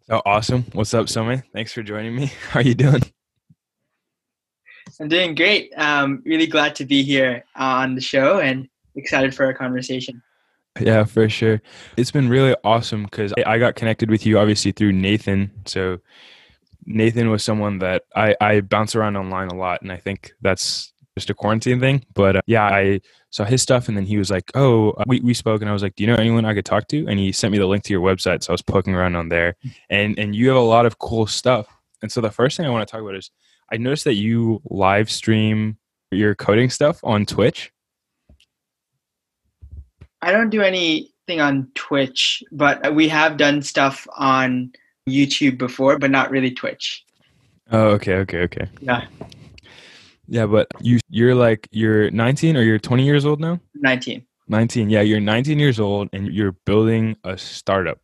Oh, awesome. What's up, Samay? Thanks for joining me. How are you doing? I'm doing great. Really glad to be here on the show and excited for our conversation. Yeah, for sure. It's been really awesome because I got connected with you obviously through Nathan. So Nathan was someone that I bounce around online a lot, and I think that's just a quarantine thing. But yeah, I saw his stuff, and then he was like, "Oh, we spoke," and I was like, "Do you know anyone I could talk to?" And he sent me the link to your website, so I was poking around on there, and you have a lot of cool stuff. And so the first thing I want to talk about is I noticed that you live stream your coding stuff on Twitch. I don't do anything on Twitch, but we have done stuff on YouTube before, but not really Twitch. Oh, okay. Yeah, Yeah, but you're 19 or you're 20 years old now? 19. 19. Yeah, you're 19 years old and you're building a startup,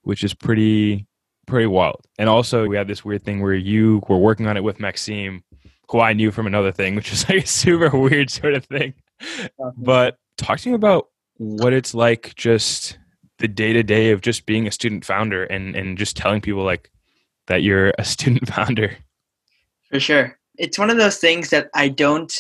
which is pretty wild. And also we had this weird thing where you were working on it with Maxime, who I knew from another thing, which is like a super weird sort of thing. Awesome. But talk to me about what it's like just the day to day of just being a student founder and just telling people like that you're a student founder. For sure. It's one of those things that I don't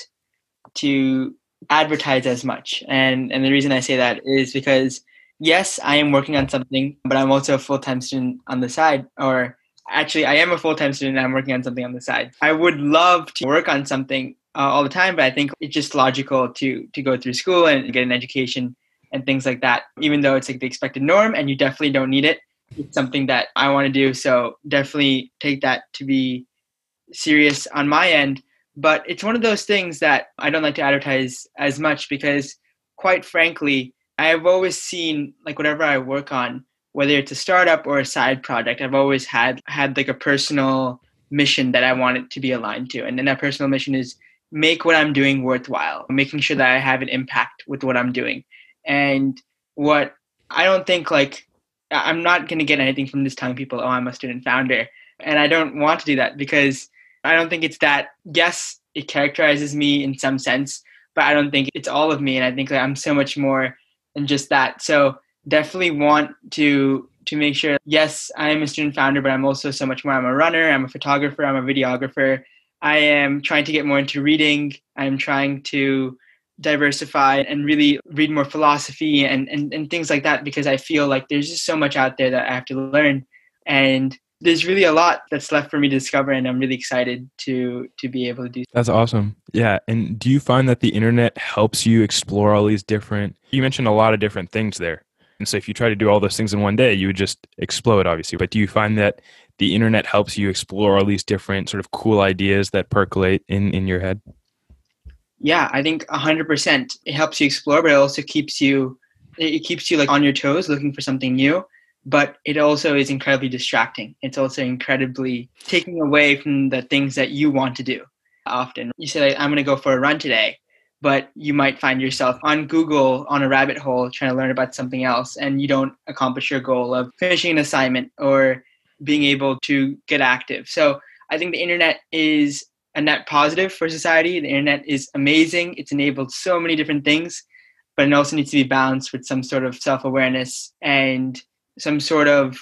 to advertise as much. And the reason I say that is because yes, I am working on something, but I'm also a full-time student on the side. Or actually, I am a full-time student and I'm working on something on the side. I would love to work on something all the time, but I think it's just logical to go through school and get an education and things like that. Even though it's like the expected norm and you definitely don't need it, it's something that I want to do. So definitely take that to be serious on my end. But it's one of those things that I don't like to advertise as much because, quite frankly, I've always seen like whatever I work on, whether it's a startup or a side project, I've always had like a personal mission that I want it to be aligned to. And then that personal mission is make what I'm doing worthwhile, making sure that I have an impact with what I'm doing. And what I don't think like I'm not going to get anything from just telling people, oh, I'm a student founder. And I don't want to do that because I don't think it's that. Yes, it characterizes me in some sense, but I don't think it's all of me. And I think that I'm so much more than just that. So definitely want to make sure, yes, I am a student founder, but I'm also so much more. I'm a runner, I'm a photographer, I'm a videographer. I am trying to get more into reading. I'm trying to diversify and really read more philosophy and things like that because I feel like there's just so much out there that I have to learn. And there's really a lot that's left for me to discover, and I'm really excited to be able to do. That's awesome. Yeah. And do you find that the internet helps you explore all these different, you mentioned a lot of different things there. And so if you try to do all those things in one day, you would just explode, obviously. But do you find that the internet helps you explore all these different sort of cool ideas that percolate in your head? Yeah, I think 100%. It helps you explore, but it also keeps you like on your toes, looking for something new. But it also is incredibly distracting. It's also incredibly taking away from the things that you want to do. Often you say, like, I'm going to go for a run today, but you might find yourself on Google on a rabbit hole trying to learn about something else, and you don't accomplish your goal of finishing an assignment or being able to get active. So I think the internet is a net positive for society. The internet is amazing. It's enabled so many different things, but it also needs to be balanced with some sort of self-awareness and some sort of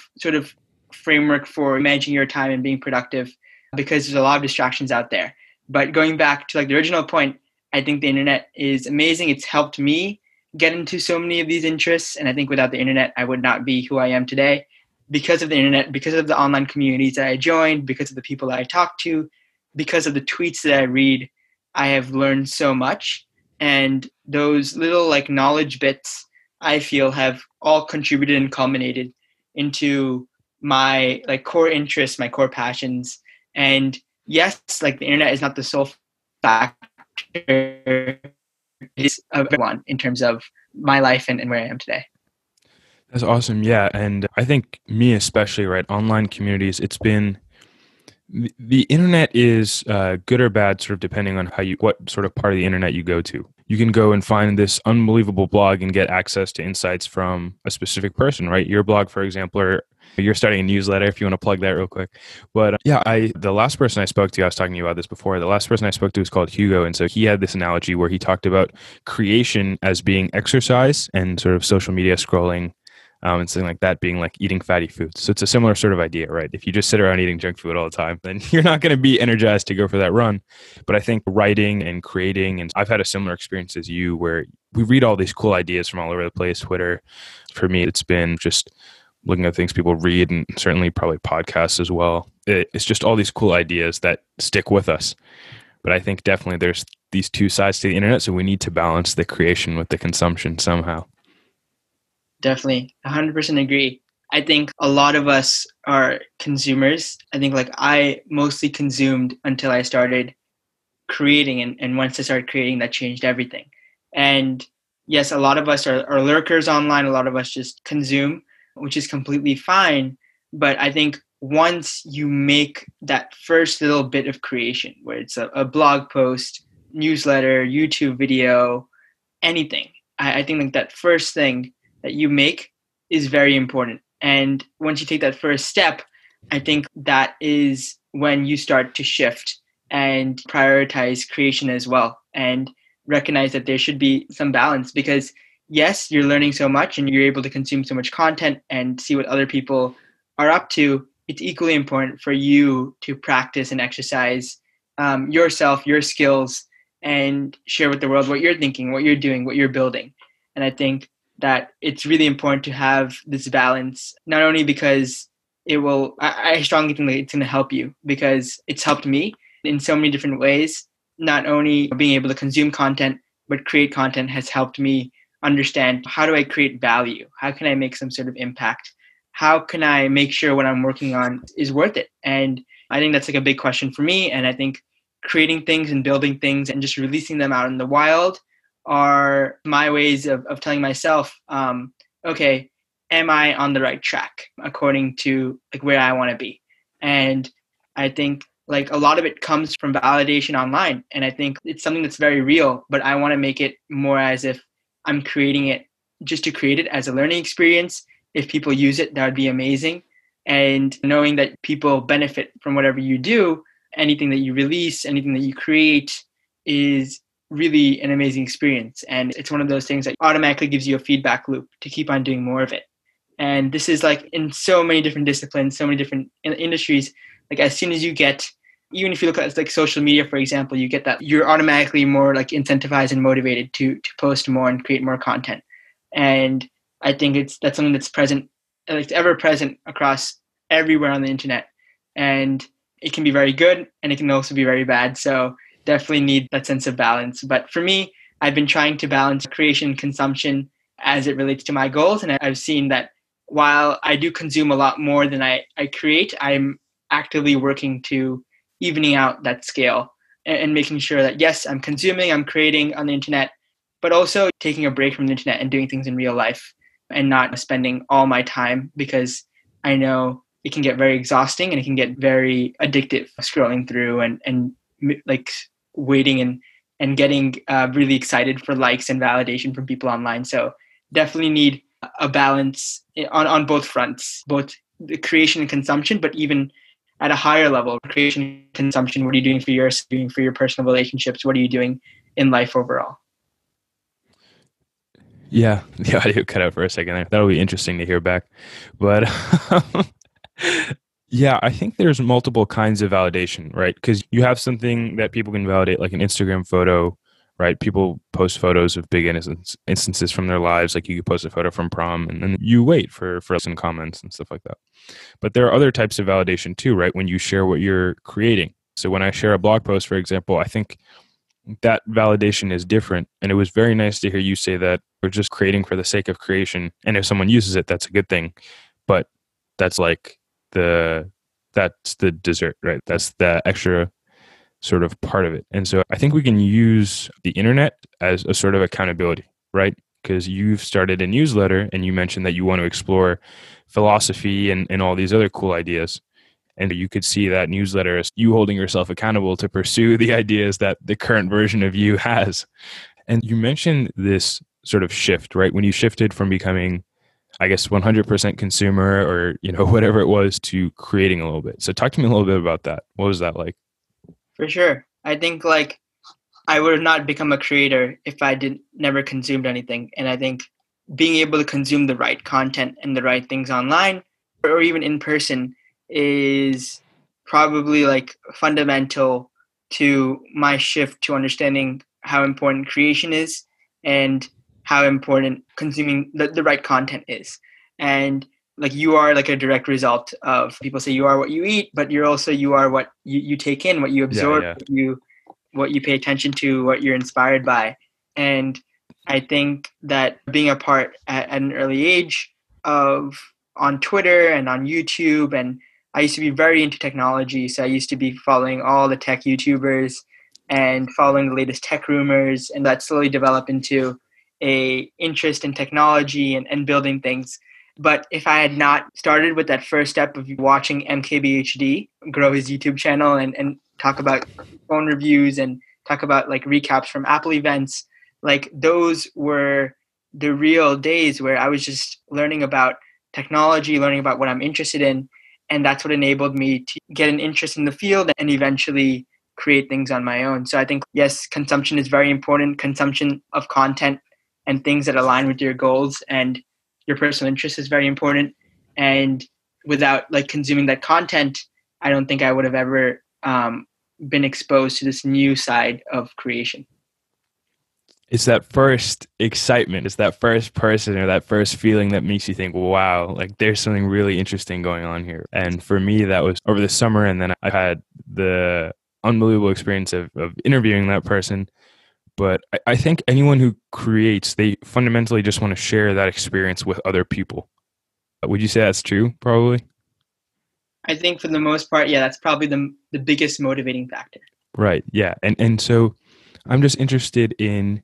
framework for managing your time and being productive because there's a lot of distractions out there. But going back to like the original point, I think the internet is amazing. It's helped me get into so many of these interests. And I think without the internet, I would not be who I am today because of the internet, because of the online communities that I joined, because of the people that I talk to, because of the tweets that I read. I have learned so much. And those little like knowledge bits I feel have all contributed and culminated into my like core interests, my core passions. And yes, like the internet is not the sole factor. It's a big one in terms of my life and where I am today. That's awesome. Yeah. And I think me especially, right? Online communities, it's been the internet is good or bad, sort of depending on what sort of part of the internet you go to. You can go and find this unbelievable blog and get access to insights from a specific person, right? Your blog, for example, or you're starting a newsletter if you want to plug that real quick. But yeah, the last person I spoke to, I was talking to you about this before. The last person I spoke to was called Hugo. And so he had this analogy where he talked about creation as being exercise and sort of social media scrolling And something like that being like eating fatty foods. So it's a similar sort of idea, right? If you just sit around eating junk food all the time, then you're not going to be energized to go for that run. But I think writing and creating, and I've had a similar experience as you where we read all these cool ideas from all over the place. Twitter, for me, it's been just looking at things people read, and certainly probably podcasts as well. It's just all these cool ideas that stick with us. But I think definitely there's these two sides to the internet. So we need to balance the creation with the consumption somehow. Definitely. 100% agree. I think a lot of us are consumers. I think like I mostly consumed until I started creating. And once I started creating, that changed everything. And yes, a lot of us are lurkers online. A lot of us just consume, which is completely fine. But I think once you make that first little bit of creation, where it's a blog post, newsletter, YouTube video, anything, I think like that first thing that you make is very important. And once you take that first step, I think that is when you start to shift and prioritize creation as well, and recognize that there should be some balance, because yes, you're learning so much and you're able to consume so much content and see what other people are up to. It's equally important for you to practice and exercise yourself, your skills, and share with the world what you're thinking, what you're doing, what you're building. And I think that it's really important to have this balance, not only because I strongly think that it's going to help you, because it's helped me in so many different ways. Not only being able to consume content, but create content has helped me understand, how do I create value? How can I make some sort of impact? How can I make sure what I'm working on is worth it? And I think that's like a big question for me. And I think creating things and building things and just releasing them out in the wild are my ways of telling myself, okay, am I on the right track according to like where I want to be? And I think like a lot of it comes from validation online. And I think it's something that's very real, but I want to make it more as if I'm creating it just to create it as a learning experience. If people use it, that would be amazing. And knowing that people benefit from whatever you do, anything that you release, anything that you create is really an amazing experience. And it's one of those things that automatically gives you a feedback loop to keep on doing more of it. And this is like in so many different disciplines, so many different industries. Like as soon as you get, even if you look at like social media, for example, you get that you're automatically more like incentivized and motivated to post more and create more content. And I think that's something that's present, like it's ever present across everywhere on the internet. And it can be very good and it can also be very bad. So definitely need that sense of balance. But for me, I've been trying to balance creation and consumption as it relates to my goals. And I've seen that while I do consume a lot more than I create, I'm actively working to evening out that scale and making sure that, yes, I'm consuming, I'm creating on the internet, but also taking a break from the internet and doing things in real life and not spending all my time, because I know it can get very exhausting and it can get very addictive scrolling through and like waiting and getting really excited for likes and validation from people online. So definitely need a balance on both fronts, both the creation and consumption, but even at a higher level, creation and consumption. What are you doing for your personal relationships? What are you doing in life overall? Yeah, the audio cut out for a second there. That'll be interesting to hear back. But yeah, I think there's multiple kinds of validation, right? Because you have something that people can validate, like an Instagram photo, right? People post photos of big instances from their lives. Like you could post a photo from prom and then you wait for some comments and stuff like that. But there are other types of validation too, right? When you share what you're creating. So when I share a blog post, for example, I think that validation is different. And it was very nice to hear you say that we're just creating for the sake of creation. And if someone uses it, that's a good thing. But that's like that's the dessert, right? That's the extra sort of part of it. And so I think we can use the internet as a sort of accountability, right? Because you've started a newsletter and you mentioned that you want to explore philosophy and all these other cool ideas. And you could see that newsletter as you holding yourself accountable to pursue the ideas that the current version of you has. And you mentioned this sort of shift, right? When you shifted from becoming, I guess, 100% consumer or, whatever it was, to creating a little bit. So talk to me a little bit about that. What was that like? For sure. I think like I would have not become a creator if I never consumed anything. And I think being able to consume the right content and the right things online or even in person is probably like fundamental to my shift to understanding how important creation is and how important consuming the right content is. And like you are like a direct result of, people say you are what you eat, but you are what you take in, what you Yeah, absorb, yeah. what you pay attention to, what you're inspired by. And I think that being a part at an early age of on Twitter and on YouTube, and I used to be very into technology, so I used to be following all the tech YouTubers and following the latest tech rumors, and that slowly developed into a interest in technology and building things. But if I had not started with that first step of watching MKBHD grow his YouTube channel and talk about phone reviews and talk about like recaps from Apple events, like those were the real days where I was just learning about technology, learning about what I'm interested in. And that's what enabled me to get an interest in the field and eventually create things on my own. So I think, yes, consumption is very important. Consumption of content and things that align with your goals and your personal interest is very important. And without like consuming that content, I don't think I would have ever been exposed to this new side of creation. It's that first excitement, it's that first person or that first feeling that makes you think, wow, like there's something really interesting going on here. And for me, that was over the summer. And then I had the unbelievable experience of interviewing that person. But I think anyone who creates, they fundamentally just want to share that experience with other people. Would you say that's true? Probably. I think for the most part, yeah, that's probably the biggest motivating factor. Right. Yeah. And so I'm just interested in,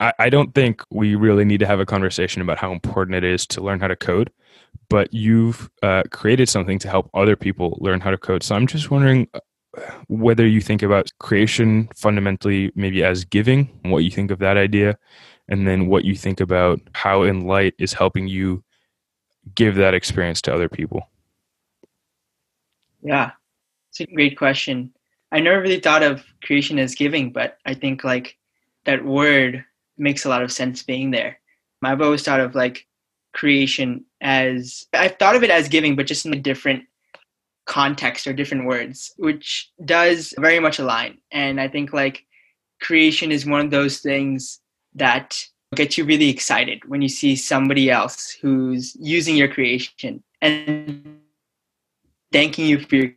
I don't think we really need to have a conversation about how important it is to learn how to code, but you've created something to help other people learn how to code. So I'm just wondering whether you think about creation fundamentally maybe as giving, what you think of that idea, and then what you think about how Enlight is helping you give that experience to other people. Yeah, it's a great question. I never really thought of creation as giving, but I think like that word makes a lot of sense being there. I've always thought of like creation as, I've thought of it as giving, but just in a different context or different words, which does very much align. And I think like creation is one of those things that gets you really excited when you see somebody else who's using your creation and thanking you for your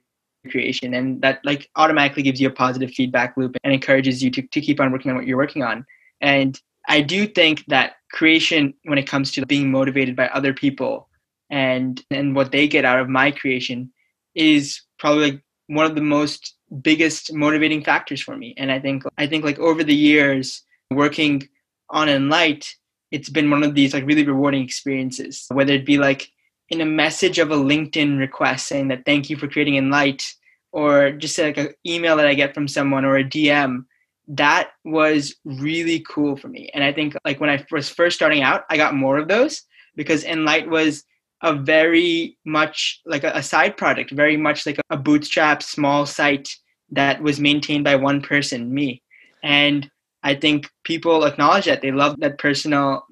creation, and that like automatically gives you a positive feedback loop and encourages you to keep on working on what you're working on. And I do think that creation, when it comes to being motivated by other people and what they get out of my creation, is probably like one of the most biggest motivating factors for me. And I think like over the years working on Enlight, it's been one of these like really rewarding experiences, whether it be like in a message of a LinkedIn request saying that thank you for creating Enlight, or just like an email that I get from someone or a DM. That was really cool for me. And I think like when I was first starting out, I got more of those because Enlight was a very much like a side project, very much like a bootstrap small site that was maintained by one person, me. And I think people acknowledge that. They love that personal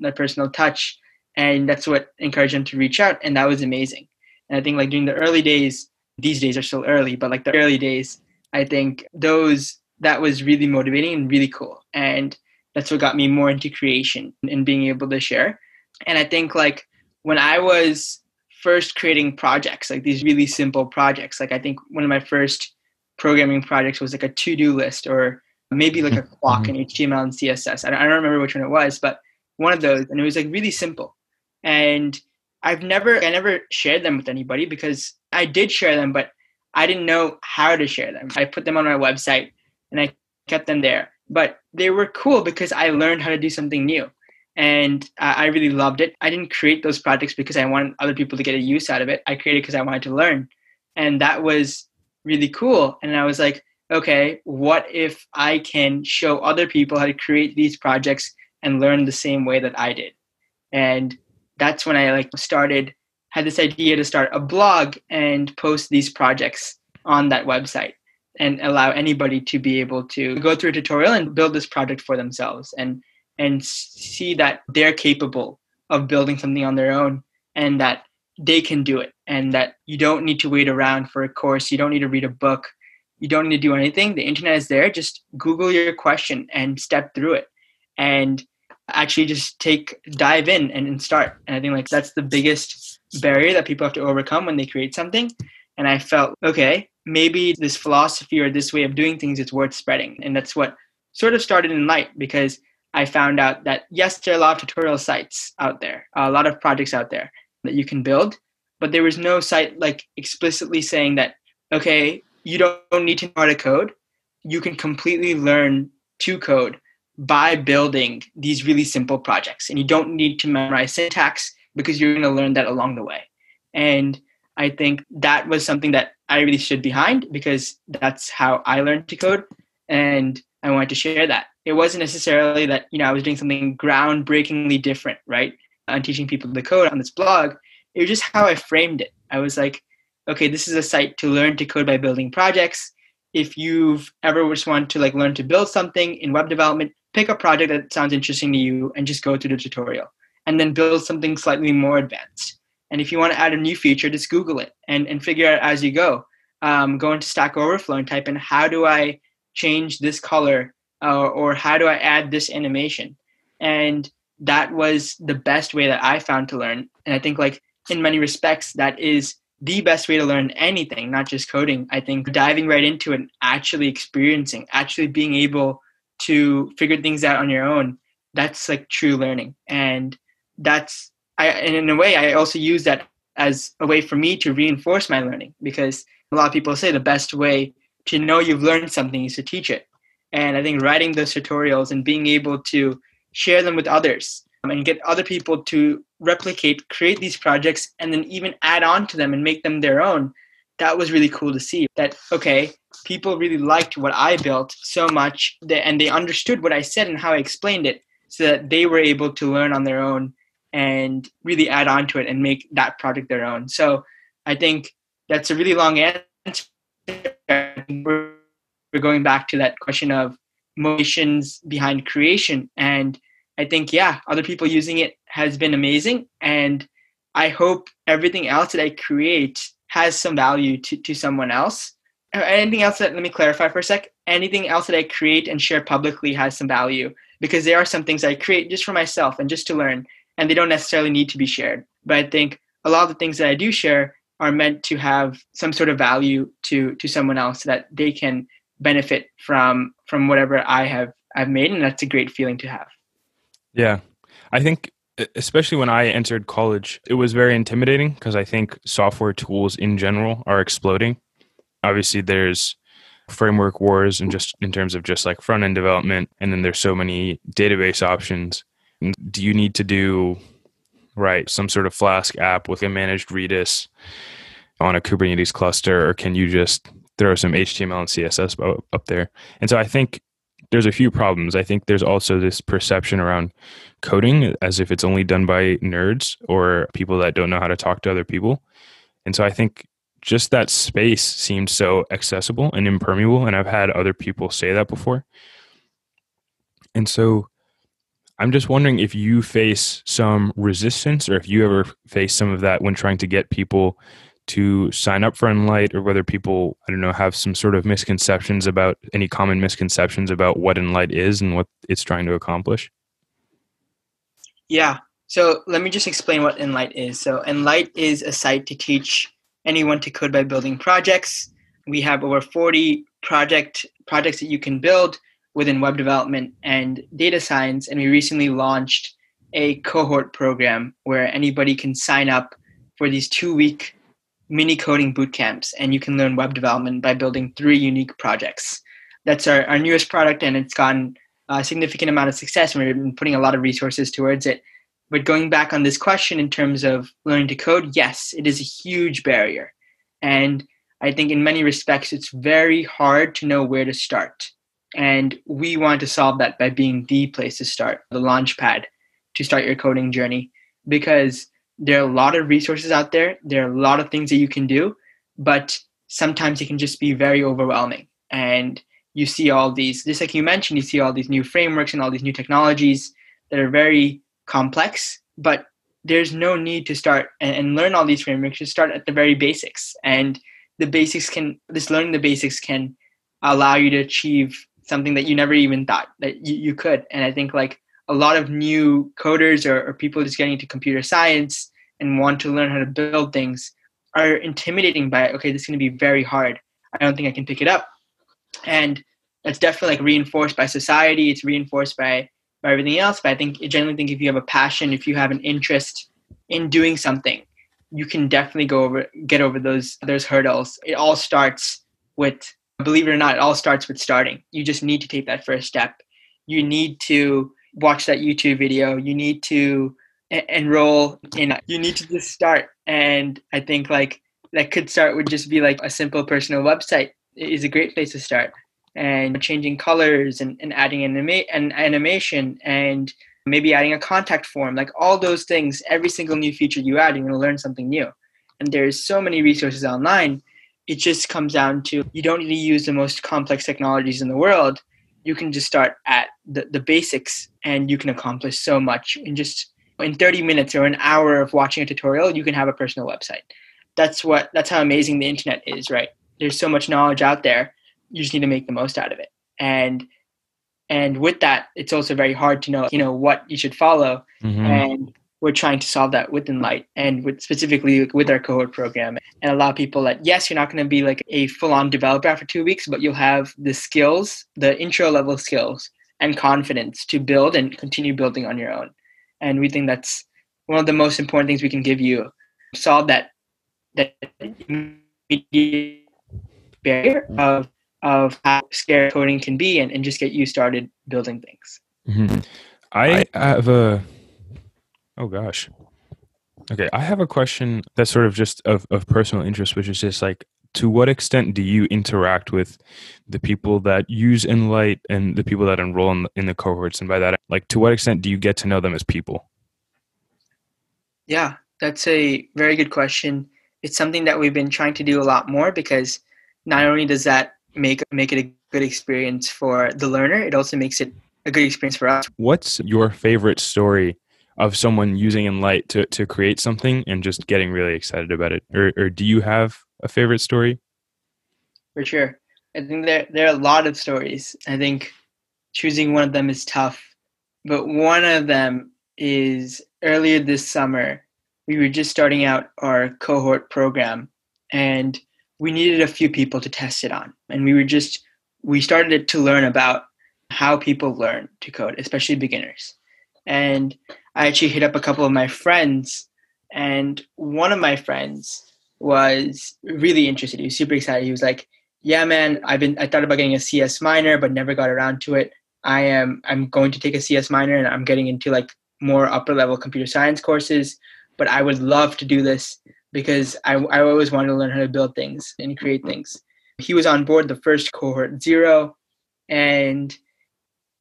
touch. And that's what encouraged them to reach out. And that was amazing. And I think like during the early days, these days are still early, but like the early days, I think that was really motivating and really cool. And that's what got me more into creation and being able to share. And I think like when I was first creating projects, like these really simple projects, like I think one of my first programming projects was like a to-do list or maybe like a clock in HTML and CSS. I don't remember which one it was, but one of those. And it was like really simple. And I never shared them with anybody because I did share them, but I didn't know how to share them. I put them on my website and I kept them there. But they were cool because I learned how to do something new. And I really loved it. I didn't create those projects because I wanted other people to get a use out of it. I created because I wanted to learn. And that was really cool. And I was like, okay, what if I can show other people how to create these projects and learn the same way that I did? And that's when I had this idea to start a blog and post these projects on that website and allow anybody to be able to go through a tutorial and build this project for themselves and see that they're capable of building something on their own, and that they can do it, and that you don't need to wait around for a course. You don't need to read a book. You don't need to do anything. The internet is there. Just Google your question and step through it, and actually just dive in and start. And I think like that's the biggest barrier that people have to overcome when they create something. And I felt, okay, maybe this philosophy or this way of doing things is worth spreading. And that's what sort of started in Light, because I found out that yes, there are a lot of tutorial sites out there, a lot of projects out there that you can build, but there was no site like explicitly saying that, okay, you don't need to know how to code. You can completely learn to code by building these really simple projects. And you don't need to memorize syntax because you're going to learn that along the way. And I think that was something that I really stood behind, because that's how I learned to code. And I wanted to share that. It wasn't necessarily that, I was doing something groundbreakingly different, right? And teaching people to code on this blog. It was just how I framed it. I was like, okay, this is a site to learn to code by building projects. If you've ever just wanted to like learn to build something in web development, pick a project that sounds interesting to you and just go through the tutorial, and then build something slightly more advanced. And if you want to add a new feature, just Google it and figure out as you go. Go into Stack Overflow and type in, how do I change this color, or how do I add this animation? And that was the best way that I found to learn. And I think like in many respects, that is the best way to learn anything, not just coding. I think diving right into it, actually experiencing, actually being able to figure things out on your own, that's like true learning. And and in a way, I also use that as a way for me to reinforce my learning, because a lot of people say the best way to know you've learned something is to teach it. And I think writing those tutorials and being able to share them with others and get other people to create these projects, and then even add on to them and make them their own, that was really cool to see. That, okay, people really liked what I built so much, and they understood what I said and how I explained it, so that they were able to learn on their own and really add on to it and make that project their own. So I think that's a really long answer. We're going back to that question of motivations behind creation. And I think, other people using it has been amazing. And I hope everything else that I create has some value to someone else. Anything else let me clarify for a sec. Anything else that I create and share publicly has some value, because there are some things I create just for myself and just to learn, and they don't necessarily need to be shared. But I think a lot of the things that I do share are meant to have some sort of value to someone else, so that they can benefit from whatever I've made. And that's a great feeling to have. Yeah. I think especially when I entered college, it was very intimidating, because I think software tools in general are exploding. Obviously, there's framework wars, and just in terms of just like front end development, and then there's so many database options. And do you need to do some sort of Flask app with a managed Redis on a Kubernetes cluster, or can you just throw some HTML and CSS up there? And so I think there's a few problems. I think there's also this perception around coding as if it's only done by nerds or people that don't know how to talk to other people. And so I think just that space seemed so accessible and impermeable. And I've had other people say that before. And so I'm just wondering if you face some resistance, or if you ever face some of that when trying to get people to sign up for Enlight, or whether people, have some sort of any common misconceptions about what Enlight is and what it's trying to accomplish. Yeah. So let me just explain what Enlight is. So Enlight is a site to teach anyone to code by building projects. We have over 40 projects that you can build within web development and data science. And we recently launched a cohort program where anybody can sign up for these 2-week mini coding boot camps, and you can learn web development by building 3 unique projects. That's our newest product, and it's gotten a significant amount of success, and we've been putting a lot of resources towards it. But going back on this question in terms of learning to code, yes, it is a huge barrier. And I think in many respects, it's very hard to know where to start. And we want to solve that by being the place to start, the launch pad to start your coding journey, because there are a lot of resources out there. There are a lot of things that you can do, but sometimes it can just be very overwhelming. And you see all these, just like you mentioned, you see all these new frameworks and all these new technologies that are very complex, but there's no need to start and learn all these frameworks. Just start at the very basics, and learning the basics can allow you to achieve something that you never even thought that you could. And I think like a lot of new coders or people just getting into computer science and want to learn how to build things are intimidating by, okay, this is going to be very hard. I don't think I can pick it up. And that's definitely like reinforced by society. It's reinforced by everything else. But I generally think if you have a passion, if you have an interest in doing something, you can definitely get over those hurdles. It all starts with, believe it or not, it all starts with starting. You just need to take that first step. You need to watch that YouTube video. You need to enroll in, you need to just start. And I think like that could start with just be like a simple personal website is a great place to start. And changing colors and adding an animation and maybe adding a contact form, like all those things, every single new feature you add, you're going to learn something new. And there's so many resources online. It just comes down to, you don't need to use the most complex technologies in the world. You can just start at the basics and you can accomplish so much in 30 minutes or an hour of watching a tutorial. You can have a personal website. That's how amazing the internet is, right? There's so much knowledge out there. You just need to make the most out of it. And with that, it's also very hard to know what you should follow. Mm-hmm. And we're trying to solve that with Enlight and specifically with our cohort program, and allow people that, yes, you're not going to be like a full-on developer for 2 weeks, but you'll have the skills, the intro level skills and confidence to build and continue building on your own. And we think that's one of the most important things we can give you. Solve that immediate barrier of how scary coding can be and just get you started building things. Mm-hmm. I have a question that's sort of just of personal interest, which is just like, to what extent do you interact with the people that use Enlight and the people that enroll in the cohorts? And by that, like, to what extent do you get to know them as people? Yeah, that's a very good question. It's something that we've been trying to do a lot more, because not only does that make it a good experience for the learner, it also makes it a good experience for us. What's your favorite story of someone using Enlight to create something and just getting really excited about it? Or do you have a favorite story? For sure. I think there are a lot of stories. I think choosing one of them is tough. But one of them is, earlier this summer, we were just starting out our cohort program, and we needed a few people to test it on. And we started it to learn about how people learn to code, especially beginners. And I actually hit up a couple of my friends, and one of my friends was really interested. He was super excited. He was like, yeah, man, I thought about getting a CS minor, but never got around to it. I'm going to take a CS minor, and I'm getting into like more upper level computer science courses, but I would love to do this because I always wanted to learn how to build things and create things. He was on board the first cohort 0, and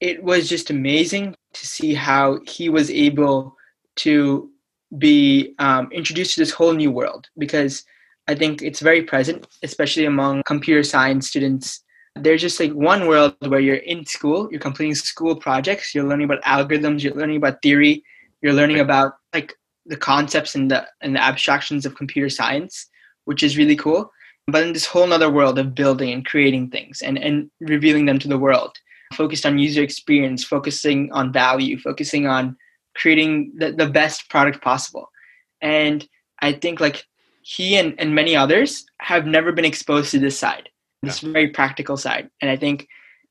it was just amazing to see how he was able to be introduced to this whole new world, because I think it's very present, especially among computer science students. There's just like one world where you're in school, you're completing school projects, you're learning about algorithms, you're learning about theory, you're learning about like the concepts and the abstractions of computer science, which is really cool. But in this whole other world of building and creating things and revealing them to the world, focused on user experience, focusing on value, focusing on creating the best product possible. And I think like he and many others have never been exposed to this side, this very practical side. And I think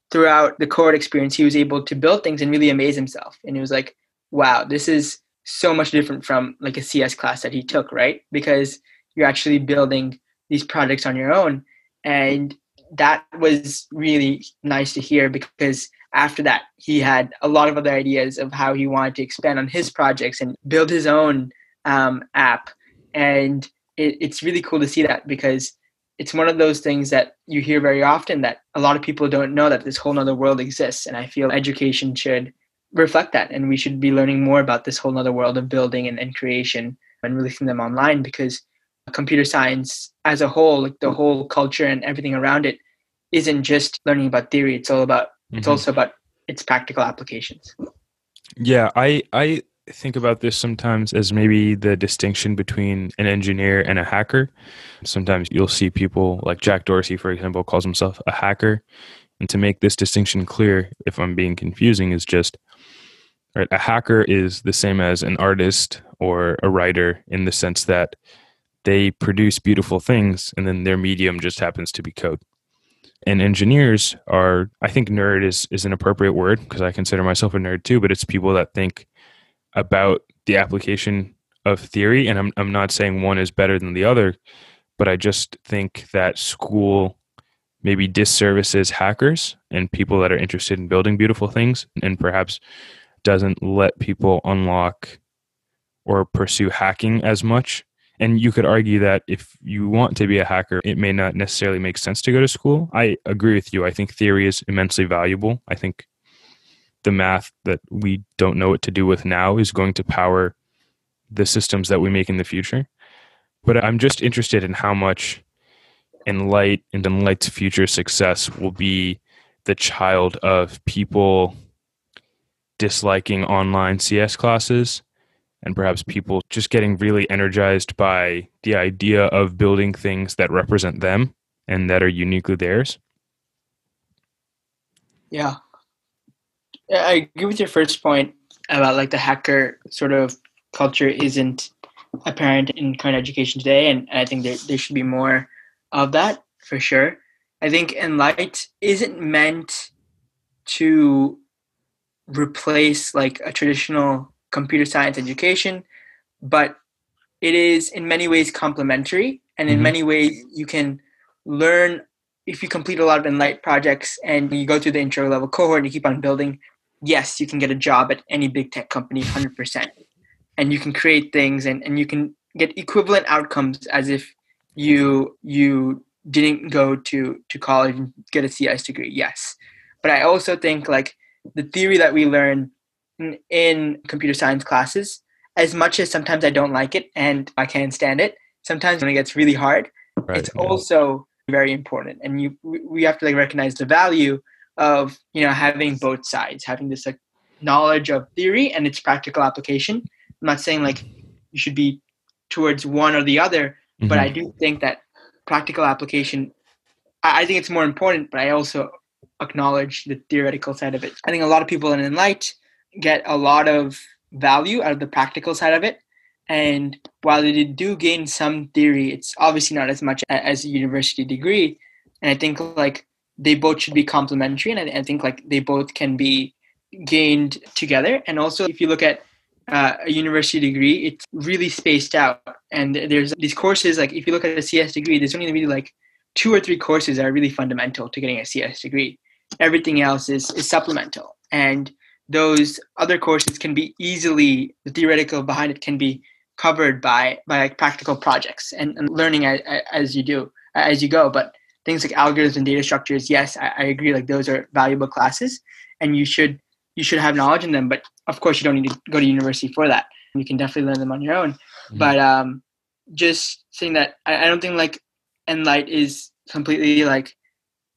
throughout the cohort experience, he was able to build things and really amaze himself. And he was like, wow, this is so much different from like a CS class that he took, right? Because you're actually building these projects on your own. And that was really nice to hear, because after that, he had a lot of other ideas of how he wanted to expand on his projects and build his own app. And it's really cool to see that, because it's one of those things that you hear very often, that a lot of people don't know that this whole nother world exists. And I feel education should reflect that, and we should be learning more about this whole nother world of building and creation and releasing them online, because computer science as a whole, like the whole culture and everything around it, isn't just learning about theory. It's also about its practical applications. Yeah, I think about this sometimes as maybe the distinction between an engineer and a hacker. Sometimes you'll see people like Jack Dorsey, for example, calls himself a hacker. And to make this distinction clear, if I'm being confusing, is just right. A hacker is the same as an artist or a writer in the sense that they produce beautiful things and then their medium just happens to be code. And engineers are, I think nerd is an appropriate word because I consider myself a nerd too, but it's people that think about the application of theory. And I'm not saying one is better than the other, but I just think that school maybe disservices hackers and people that are interested in building beautiful things and perhaps doesn't let people unlock or pursue hacking as much. And you could argue that if you want to be a hacker, it may not necessarily make sense to go to school. I agree with you. I think theory is immensely valuable. I think the math that we don't know what to do with now is going to power the systems that we make in the future. But I'm just interested in how much Enlight and Enlight's future success will be the child of people disliking online CS classes and perhaps people just getting really energized by the idea of building things that represent them and that are uniquely theirs. Yeah. I agree with your first point about like the hacker sort of culture isn't apparent in current education today, and I think there should be more of that for sure. I think Enlight isn't meant to replace like a traditional computer science education, but it is in many ways complementary, and in many ways you can learn if you complete a lot of Enlight projects and you go through the intro level cohort and you keep on building. Yes, you can get a job at any big tech company 100%, and you can create things and you can get equivalent outcomes as if you didn't go to college and get a CS degree. Yes, but I also think like the theory that we learn in computer science classes, as much as sometimes I don't like it and I can't stand it, sometimes when it gets really hard, Right. it's also very important. And we have to like recognize the value of, you know, having both sides, having this like knowledge of theory and its practical application. I'm not saying like you should be towards one or the other, but I do think that practical application, I think it's more important, but I also acknowledge the theoretical side of it. I think a lot of people in Enlight get a lot of value out of the practical side of it. And while they do gain some theory, it's obviously not as much as a university degree. And I think like they both should be complementary. And I think like they both can be gained together. And also if you look at a university degree, it's really spaced out. And there's these courses, like if you look at a CS degree, there's only really like 2 or 3 courses that are really fundamental to getting a CS degree. Everything else is supplemental. And those other courses can be easily, the theoretical behind it can be covered by like practical projects and learning as you go. But things like algorithms and data structures, yes, I agree, like those are valuable classes and you should have knowledge in them. But of course you don't need to go to university for that. You can definitely learn them on your own. But just saying that I don't think like Enlight is completely like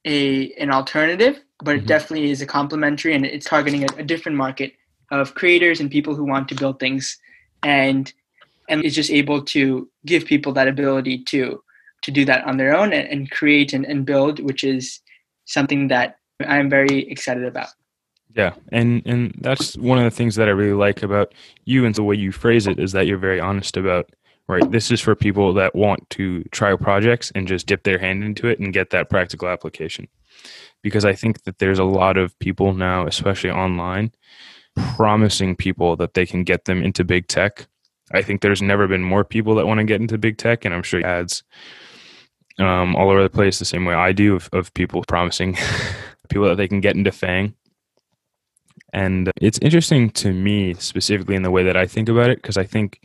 an alternative, but it definitely is a complementary, and it's targeting a different market of creators and people who want to build things, and it's just able to give people that ability to do that on their own and create and build, which is something that I'm very excited about. Yeah, and that's one of the things that I really like about you and the way you phrase it is that you're very honest about, right, this is for people that want to try projects and just dip their hand into it and get that practical application. Because I think that there's a lot of people now, especially online, promising people that they can get them into big tech. I think there's never been more people that want to get into big tech, and I'm sure ads all over the place the same way I do of people promising people that they can get into FANG. And it's interesting to me specifically in the way that I think about it, because I think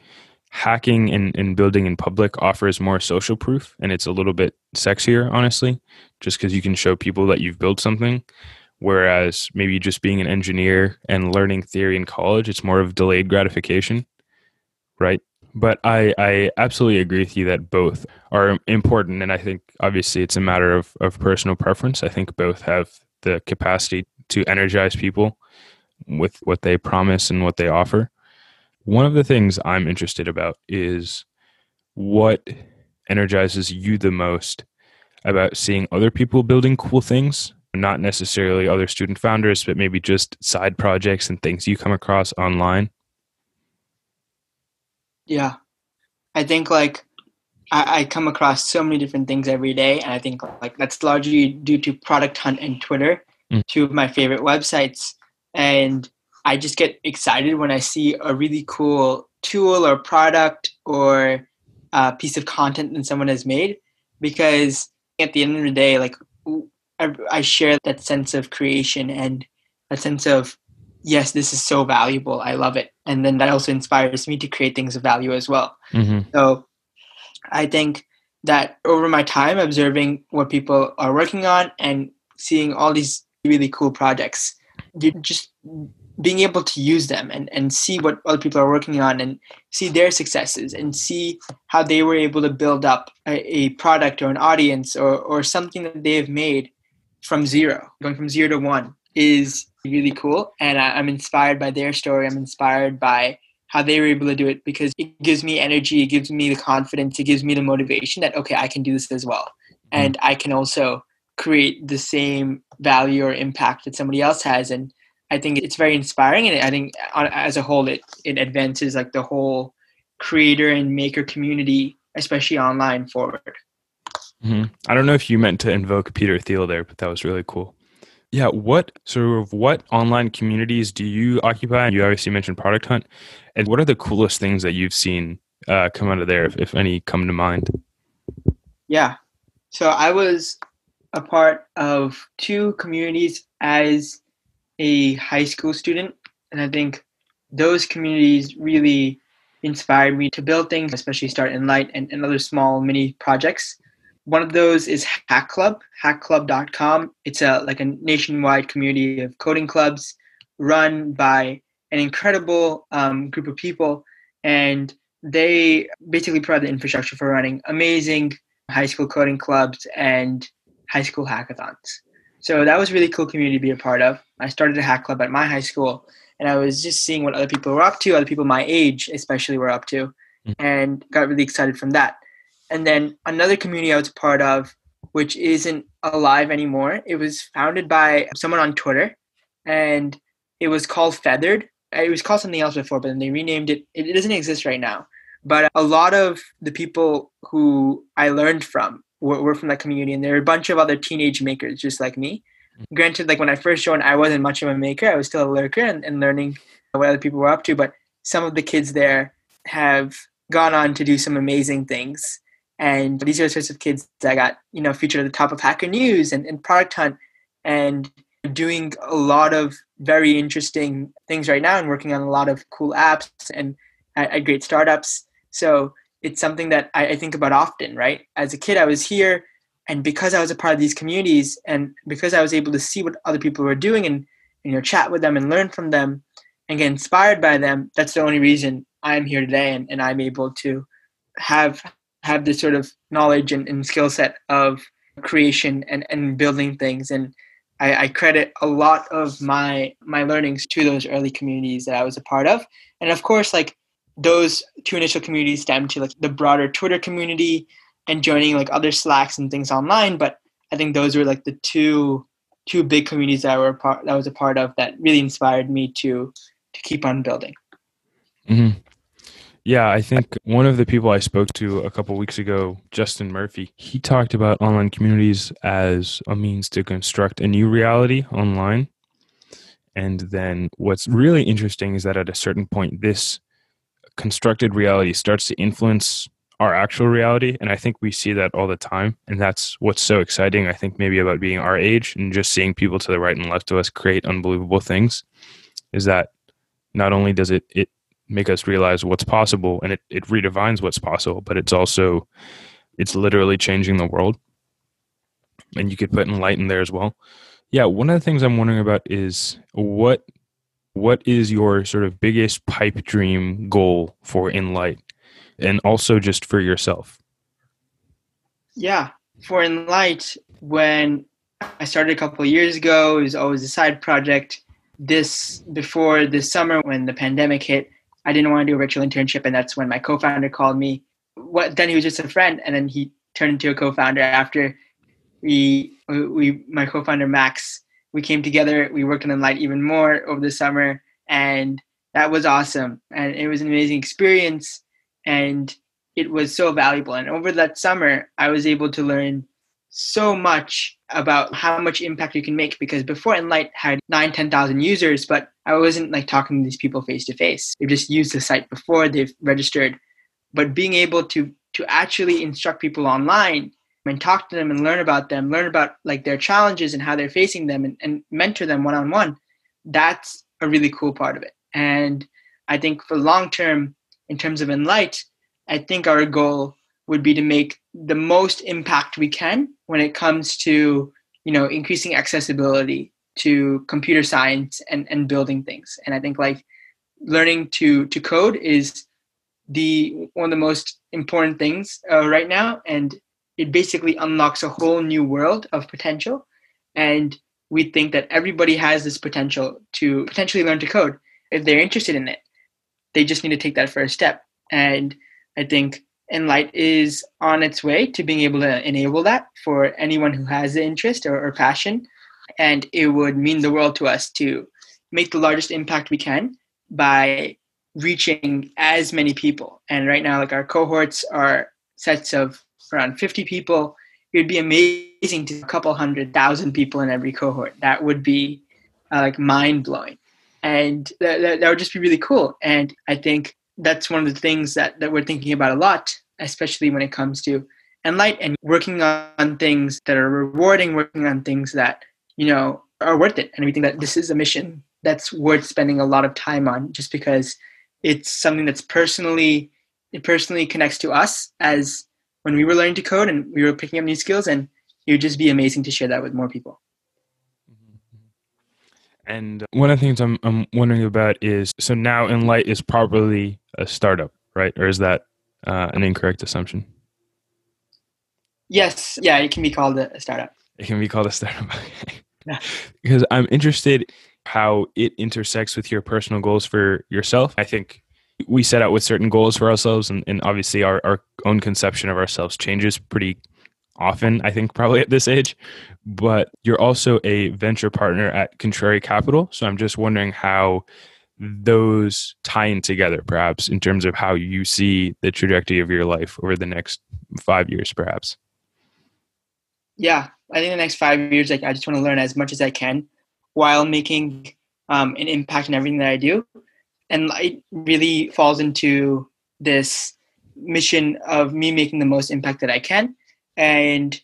hacking and building in public offers more social proof, and it's a little bit sexier, honestly, just because you can show people that you've built something. Whereas maybe just being an engineer and learning theory in college, it's more of delayed gratification, right? But I absolutely agree with you that both are important. And I think obviously it's a matter of personal preference. I think both have the capacity to energize people with what they promise and what they offer. One of the things I'm interested about is what energizes you the most about seeing other people building cool things, not necessarily other student founders, but maybe just side projects and things you come across online. Yeah. I think like I come across so many different things every day, and I think like that's largely due to Product Hunt and Twitter, Mm. two of my favorite websites. And I just get excited when I see a really cool tool or product or a piece of content that someone has made, because at the end of the day, like I share that sense of creation and that sense of, yes, this is so valuable. I love it. And then that also inspires me to create things of value as well. Mm-hmm. So I think that over my time observing what people are working on and seeing all these really cool projects, you just being able to use them and see what other people are working on and see their successes and see how they were able to build up a product or an audience or something that they have made from zero, going from 0 to 1 is really cool. And I'm inspired by their story. I'm inspired by how they were able to do it, because it gives me energy, it gives me the confidence, it gives me the motivation that, okay, I can do this as well. And I can also create the same value or impact that somebody else has. And I think it's very inspiring. And I think as a whole, it advances like the whole creator and maker community, especially online, forward. Mm-hmm. I don't know if you meant to invoke Peter Thiel there, but that was really cool. Yeah, what online communities do you occupy? You obviously mentioned Product Hunt, and what are the coolest things that you've seen come out of there, if any come to mind? Yeah. So I was a part of two communities as a high school student. And I think those communities really inspired me to build things, especially Start in Light and other small mini projects. One of those is Hack Club, hackclub.com. It's like a nationwide community of coding clubs run by an incredible group of people. And they basically provide the infrastructure for running amazing high school coding clubs and high school hackathons. So that was a really cool community to be a part of. I started a hack club at my high school, and I was just seeing what other people were up to, other people my age especially were up to, and got really excited from that. And then another community I was a part of, which isn't alive anymore, it was founded by someone on Twitter, and it was called Feathered. It was called something else before, but then they renamed it. It doesn't exist right now. But a lot of the people who I learned from were from that community, and there were a bunch of other teenage makers just like me. Granted, like when I first joined, I wasn't much of a maker. I was still a lurker and learning what other people were up to. But some of the kids there have gone on to do some amazing things. And these are the sorts of kids that got, featured at the top of Hacker News and Product Hunt, and doing a lot of very interesting things right now and working on a lot of cool apps and at great startups. So it's something that I think about often, right? As a kid, I was here, and because I was a part of these communities and because I was able to see what other people were doing and chat with them and learn from them and get inspired by them, that's the only reason I'm here today and I'm able to have this sort of knowledge and skill set of creation and building things. And I credit a lot of my learnings to those early communities that I was a part of. And of course, like those two initial communities stem to like the broader Twitter community and joining like other Slacks and things online. But I think those were like the two big communities that I was a part of that really inspired me to keep on building. Mm-hmm. Yeah, I think one of the people I spoke to a couple weeks ago, Justin Murphy, he talked about online communities as a means to construct a new reality online. And then what's really interesting is that at a certain point, this constructed reality starts to influence our actual reality. And I think we see that all the time. And that's what's so exciting, I think, maybe about being our age and just seeing people to the right and left of us create unbelievable things, is that not only does it make us realize what's possible and it redefines what's possible, but it's literally changing the world. And you could put Enlight in there as well. Yeah, one of the things I'm wondering about is what is your sort of biggest pipe dream goal for Enlight, and also just for yourself? Yeah, for Enlight, when I started a couple of years ago, it was always a side project. Before this summer, when the pandemic hit, I didn't want to do a virtual internship. And that's when my co-founder called me. Then he was just a friend. And then he turned into a co-founder after my co-founder, Max, we came together. We worked on Enlight even more over the summer. And that was awesome. And it was an amazing experience. And it was so valuable. And over that summer, I was able to learn so much about how much impact you can make, because before Enlight had 10,000 users, but I wasn't like talking to these people face to face. They've just used the site before they've registered. But being able to actually instruct people online and talk to them and learn about like their challenges and how they're facing them, and mentor them one-on-one, that's a really cool part of it. And I think for long term, in terms of Enlight, I think our goal would be to make the most impact we can when it comes to, increasing accessibility to computer science and building things. And I think like learning to code is one of the most important things right now. And it basically unlocks a whole new world of potential. And we think that everybody has this potential to potentially learn to code if they're interested in it. They just need to take that first step. And I think Enlight is on its way to being able to enable that for anyone who has the interest or passion. And it would mean the world to us to make the largest impact we can by reaching as many people. And right now, like our cohorts are sets of around 50 people. It would be amazing to a couple 100,000 people in every cohort. That would be like mind blowing. And that would just be really cool. And I think that's one of the things that we're thinking about a lot, especially when it comes to Enlight and working on things that are rewarding, working on things that, are worth it. And we think that this is a mission that's worth spending a lot of time on, just because it's something that's personally connects to us as when we were learning to code and we were picking up new skills, and it would just be amazing to share that with more people. And one of the things I'm wondering about is, so now Enlight is properly a startup, right? Or is that an incorrect assumption? Yes. Yeah, it can be called a startup. It can be called a startup. Yeah. Because I'm interested how it intersects with your personal goals for yourself. I think we set out with certain goals for ourselves, and obviously our own conception of ourselves changes pretty often, I think, probably at this age. But you're also a venture partner at Contrary Capital. So I'm just wondering how those tie in together, perhaps, in terms of how you see the trajectory of your life over the next 5 years, perhaps. Yeah, I think the next 5 years, I just want to learn as much as I can while making an impact in everything that I do. And it really falls into this mission of me making the most impact that I can. And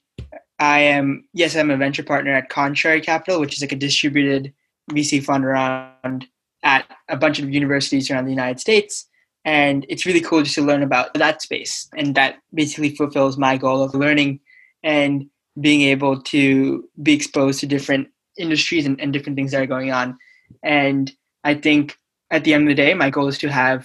I'm a venture partner at Contrary Capital, which is like a distributed VC fund around at a bunch of universities around the United States. And it's really cool just to learn about that space. And that basically fulfills my goal of learning and being able to be exposed to different industries and different things that are going on. And I think at the end of the day, my goal is to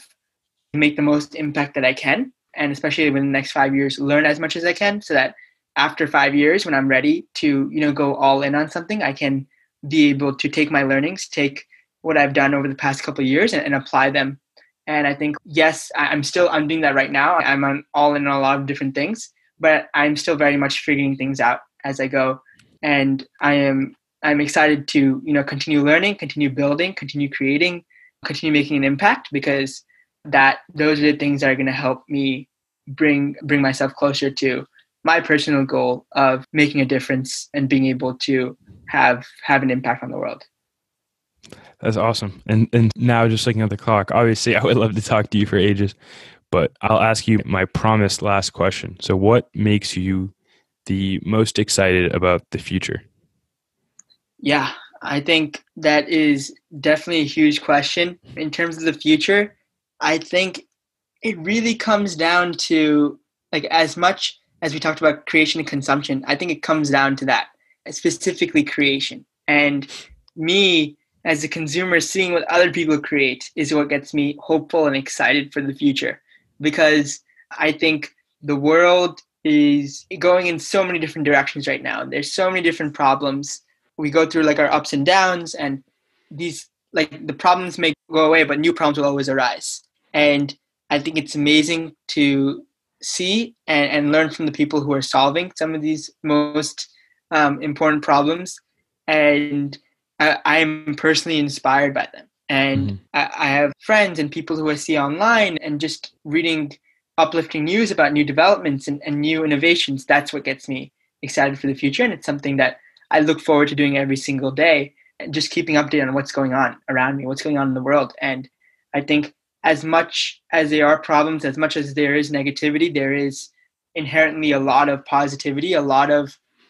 make the most impact that I can. And especially within the next 5 years, learn as much as I can, so that after 5 years, when I'm ready to, go all in on something, I can be able to take my learnings, take what I've done over the past couple of years and apply them. And I think, yes, I'm doing that right now. I'm all in on a lot of different things, but I'm still very much figuring things out as I go. And I'm excited to, continue learning, continue building, continue creating, continue making an impact, because those are the things that are going to help me bring myself closer to my personal goal of making a difference and being able to have an impact on the world. That's awesome. And now, just looking at the clock, obviously I would love to talk to you for ages, but I'll ask you my promised last question. So what makes you the most excited about the future? Yeah, I think that is definitely a huge question. In terms of the future, I think it really comes down to, like, as much as we talked about creation and consumption, I think it comes down to that, specifically creation. And me as a consumer, seeing what other people create is what gets me hopeful and excited for the future, because I think the world is going in so many different directions right now. There's so many different problems. We go through like our ups and downs, and these, like, the problems may go away, but new problems will always arise. And I think it's amazing to see and learn from the people who are solving some of these most important problems. And I am personally inspired by them. And Mhm. I have friends and people who I see online, and just reading uplifting news about new developments and new innovations. That's what gets me excited for the future. And it's something that I look forward to doing every single day, and just keeping updated on what's going on around me, what's going on in the world. And I think as much as there are problems, as much as there is negativity, there is inherently a lot of positivity,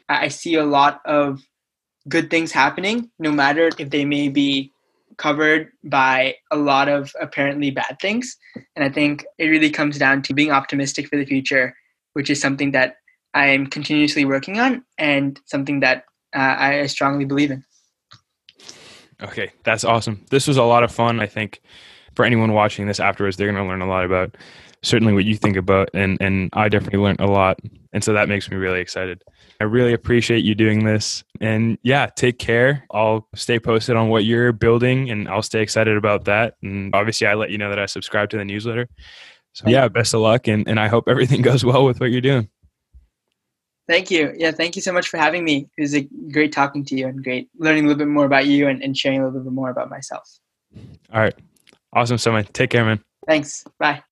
I see a lot of good things happening, no matter if they may be covered by a lot of apparently bad things. And I think it really comes down to being optimistic for the future, which is something that I am continuously working on, and something that I strongly believe in. Okay, that's awesome. This was a lot of fun. I think for anyone watching this afterwards, they're going to learn a lot about certainly what you think about, and I definitely learned a lot. And so that makes me really excited. I really appreciate you doing this. And yeah, take care. I'll stay posted on what you're building, and I'll stay excited about that. And obviously, I let you know that I subscribe to the newsletter. So yeah, best of luck. And I hope everything goes well with what you're doing. Thank you. Yeah, thank you so much for having me. It was great talking to you, and great learning a little bit more about you, and sharing a little bit more about myself. All right. Awesome, Samay. Take care, man. Thanks. Bye.